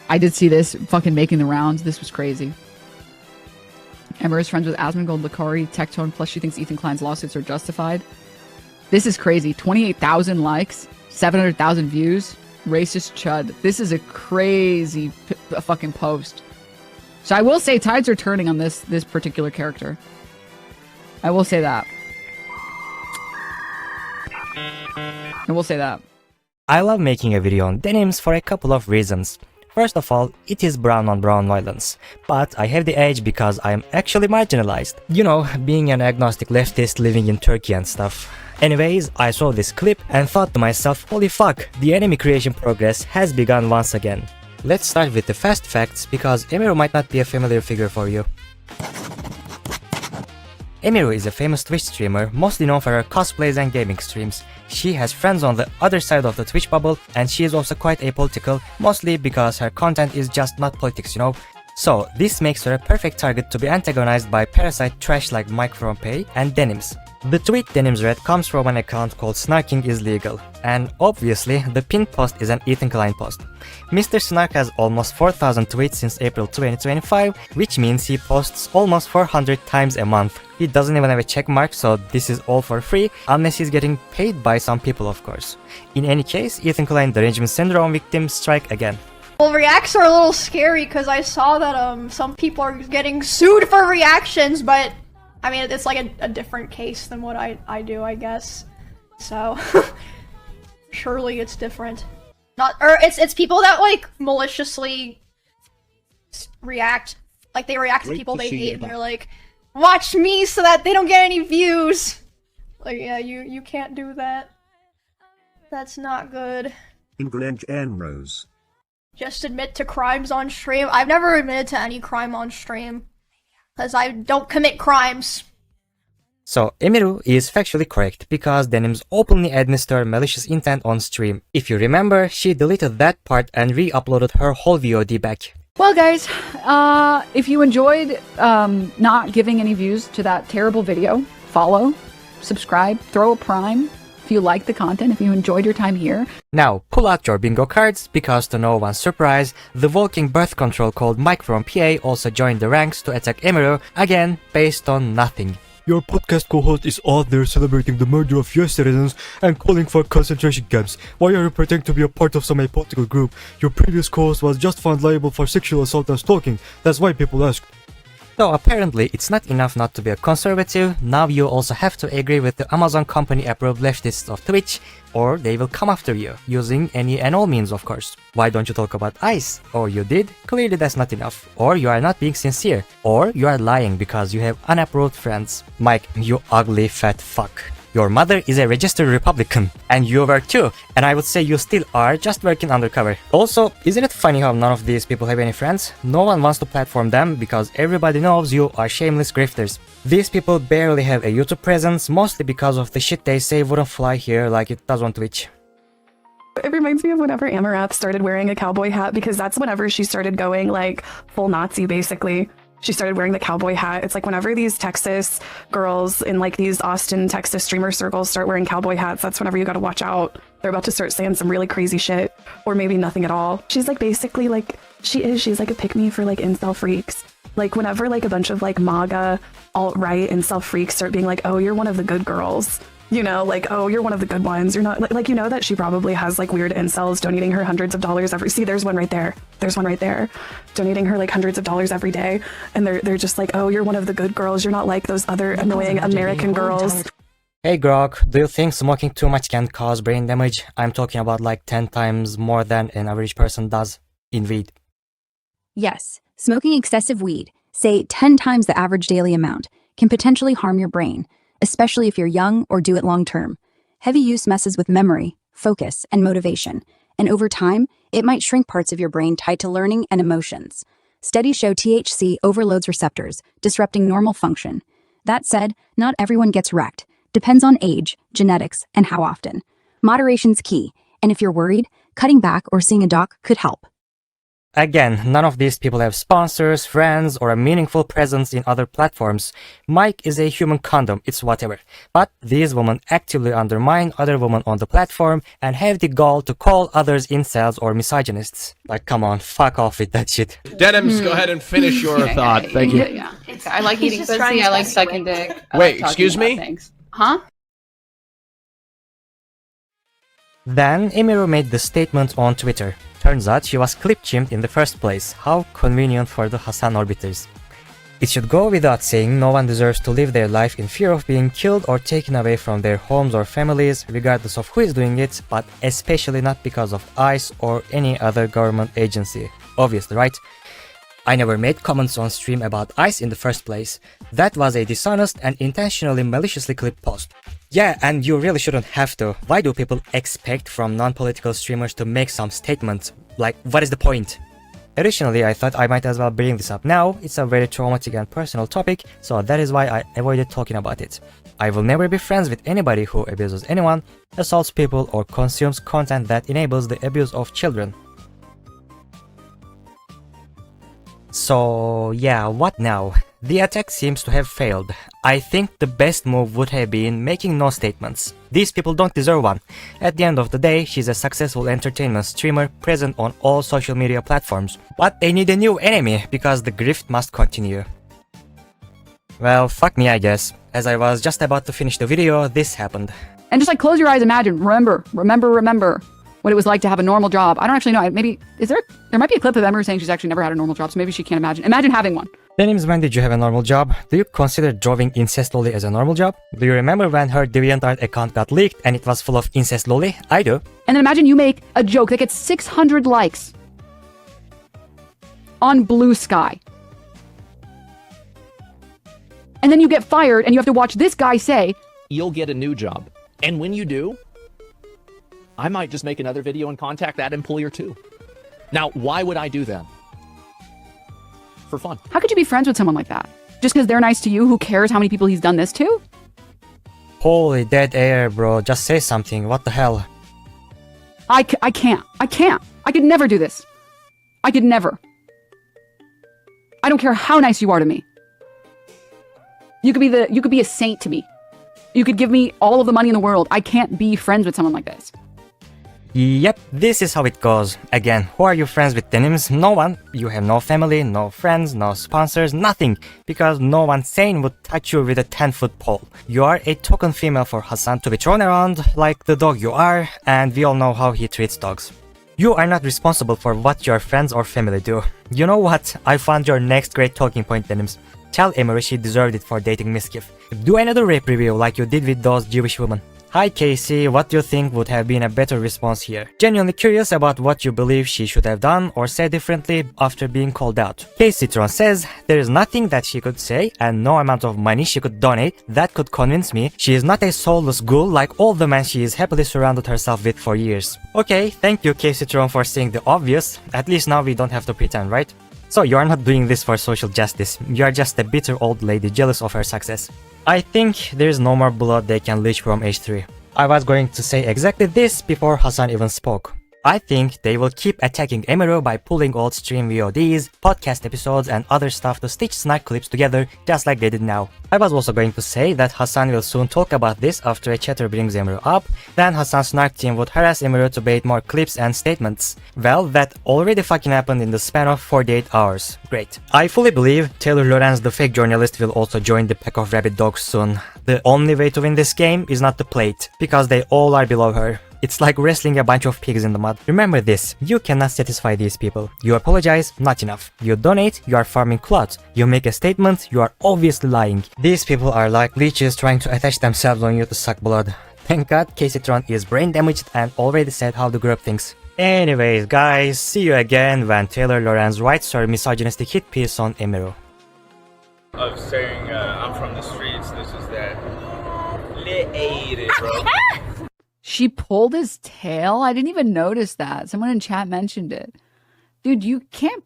I did see this fucking making the rounds. This was crazy. Emma is friends with Asmongold, Lakari, Tectone, plus she thinks Ethan Klein's lawsuits are justified. This is crazy. 28,000 likes, 700,000 views. Racist chud. This is a crazy fucking post. So I will say tides are turning on this particular character. I will say that. I will say that. I love making a video on denims for a couple of reasons. First of all, it is brown on brown violence, but I have the edge because I am actually marginalized. You know, being an agnostic leftist living in Turkey and stuff. Anyways, I saw this clip and thought to myself, holy fuck, the enemy creation progress has begun once again. Let's start with the fast facts because Emiru might not be a familiar figure for you. Emiru is a famous Twitch streamer, mostly known for her cosplays and gaming streams. She has friends on the other side of the Twitch bubble, and she is also quite apolitical, mostly because her content is just not politics, you know. So this makes her a perfect target to be antagonized by parasite trash like Mike from Pay and denims. The tweet denims read comes from an account called Snarking is Legal, and obviously the pinned post is an Ethan Klein post. Mr. Snark has almost 4,000 tweets since April 2025, which means he posts almost 400 times a month. He doesn't even have a check mark, so this is all for free, unless he's getting paid by some people, of course. In any case, Ethan Klein derangement syndrome victims strike again. Well, reacts are a little scary because I saw that some people are getting sued for reactions, but I mean it's like a different case than what I do, I guess. So surely it's different. It's people that like maliciously react, like they react to people they hate and they're like, watch me so that they don't get any views. Like, yeah, you can't do that. That's not good. England and Rose. Just admit to crimes on stream. I've never admitted to any crime on stream, because I don't commit crimes. So, Emiru is factually correct because denims openly administer malicious intent on stream. If you remember, she deleted that part and re-uploaded her whole VOD back. Well, guys, if you enjoyed not giving any views to that terrible video, follow, subscribe, throw a prime. If you like the content, if you enjoyed your time here. Now, pull out your bingo cards, because to no one's surprise, the walking birth control called Mike from PA also joined the ranks to attack Emiru, again, based on nothing. Your podcast co-host is out there celebrating the murder of US citizens and calling for concentration camps. Why are you pretending to be a part of some apolitical group? Your previous co-host was just found liable for sexual assault and stalking. That's why people asked. So apparently it's not enough not to be a conservative, now you also have to agree with the Amazon company approved leftists of Twitch, or they will come after you, using any and all means of course. Why don't you talk about ICE? Or you did? Clearly that's not enough. Or you are not being sincere. Or you are lying because you have unapproved friends. Mike, you ugly fat fuck. Your mother is a registered Republican, and you were too, and I would say you still are, just working undercover. Also, isn't it funny how none of these people have any friends? No one wants to platform them because everybody knows you are shameless grifters. These people barely have a YouTube presence, mostly because of the shit they say wouldn't fly here like it does on Twitch. It reminds me of whenever Amarath started wearing a cowboy hat, because that's whenever she started going like full Nazi basically. She started wearing the cowboy hat. It's like whenever these Texas girls in like these Austin, Texas streamer circles start wearing cowboy hats, that's whenever you gotta watch out. They're about to start saying some really crazy shit, or maybe nothing at all. She's like basically like, she's like a pick-me for like incel freaks. Like whenever like a bunch of like MAGA, alt-right incel freaks start being like, oh, you're one of the good girls. You know, like, oh, you're one of the good ones. You're not like, you know that she probably has like weird incels donating her hundreds of dollars every. See, there's one right there. There's one right there, donating her like hundreds of dollars every day, and they're just like, oh, you're one of the good girls. You're not like those other annoying American girls. Hey Grok, do you think smoking too much can cause brain damage? I'm talking about like 10 times more than an average person does in weed. Yes, smoking excessive weed, say 10 times the average daily amount, can potentially harm your brain, especially if you're young or do it long term. Heavy use messes with memory, focus, and motivation, and over time, it might shrink parts of your brain tied to learning and emotions. Studies show THC overloads receptors, disrupting normal function. That said, not everyone gets wrecked. Depends on age, genetics, and how often. Moderation's key, and if you're worried, cutting back or seeing a doc could help. Again, none of these people have sponsors, friends, or a meaningful presence in other platforms. Mike is a human condom, it's whatever. But these women actively undermine other women on the platform and have the gall to call others incels or misogynists. Like, come on, fuck off with that shit. Denims, go ahead and finish your thought. Thank you. Yeah. I like eating pussy, I like sucking dick. I Wait, like talking excuse about me? things. Huh? Then Emiru made the statement on Twitter. Turns out she was clip-chimped in the first place. How convenient for the Hasan orbiters. It should go without saying no one deserves to live their life in fear of being killed or taken away from their homes or families, regardless of who is doing it, but especially not because of ICE or any other government agency. Obviously, right? I never made comments on stream about ICE in the first place. That was a dishonest and intentionally maliciously clipped post. Yeah, and you really shouldn't have to. Why do people expect from non-political streamers to make some statement? Like, what is the point? Additionally, I thought I might as well bring this up now. It's a very traumatic and personal topic, so that is why I avoided talking about it. I will never be friends with anybody who abuses anyone, assaults people, or consumes content that enables the abuse of children. So yeah, what now? The attack seems to have failed. I think the best move would have been making no statements. These people don't deserve one. At the end of the day, she's a successful entertainment streamer present on all social media platforms. But they need a new enemy because the grift must continue. Well, fuck me, I guess. As I was just about to finish the video, this happened. And just like close your eyes, imagine, remember what it was like to have a normal job. I don't actually know. Maybe, there might be a clip of Emiru saying she's actually never had a normal job, so maybe she can't imagine. Imagine having one. Denims, when did you have a normal job? Do you consider drawing incest lolly as a normal job? Do you remember when her DeviantArt account got leaked and it was full of incest lolly? I do. And then imagine you make a joke that gets 600 likes on Blue Sky. And then you get fired and you have to watch this guy say, you'll get a new job. And when you do, I might just make another video and contact that employer too. Now, why would I do that? For fun. How could you be friends with someone like that? Just because they're nice to you, who cares how many people he's done this to? Holy dead air, bro. Just say something. What the hell? I can't. I could never do this. I could never. I don't care how nice you are to me. You could be a saint to me. You could give me all of the money in the world. I can't be friends with someone like this. Yep, this is how it goes. Again, who are you friends with, Denims? No one. You have no family, no friends, no sponsors, nothing. Because no one sane would touch you with a 10-foot pole. You are a token female for Hasan to be thrown around like the dog you are, and we all know how he treats dogs. You are not responsible for what your friends or family do. You know what? I found your next great talking point, Denims. Tell Emiru she deserved it for dating Miskiff. Do another rape review like you did with those Jewish women. Hi Casey, what do you think would have been a better response here? Genuinely curious about what you believe she should have done or said differently after being called out. Casey Tron says, there is nothing that she could say and no amount of money she could donate that could convince me she is not a soulless ghoul like all the men she is happily surrounded herself with for years. Okay, thank you Casey Tron for saying the obvious, at least now we don't have to pretend, right? So you are not doing this for social justice, you are just a bitter old lady jealous of her success. I think there is no more blood they can leach from H3. I was going to say exactly this before Hasan even spoke. I think they will keep attacking Emiru by pulling old stream VODs, podcast episodes and other stuff to stitch snark clips together just like they did now. I was also going to say that Hasan will soon talk about this after a chatter brings Emiru up, then Hasan's snark team would harass Emiru to bait more clips and statements. Well, that already fucking happened in the span of 48 hours. Great. I fully believe Taylor Lorenz the fake journalist will also join the pack of rabid dogs soon. The only way to win this game is not to play it, because they all are below her. It's like wrestling a bunch of pigs in the mud. Remember this, you cannot satisfy these people. You apologize, not enough. You donate, you are farming clout. You make a statement, you are obviously lying. These people are like leeches trying to attach themselves on you to suck blood. Thank God Casey Tron is brain damaged and already said how the group thinks. Anyways guys, see you again when Taylor Lorenz writes her misogynistic hit piece on Emiru. Of saying I'm from the streets, this is that. Lit, bro. She pulled his tail? I didn't even notice that. Someone in chat mentioned it. Dude, you can't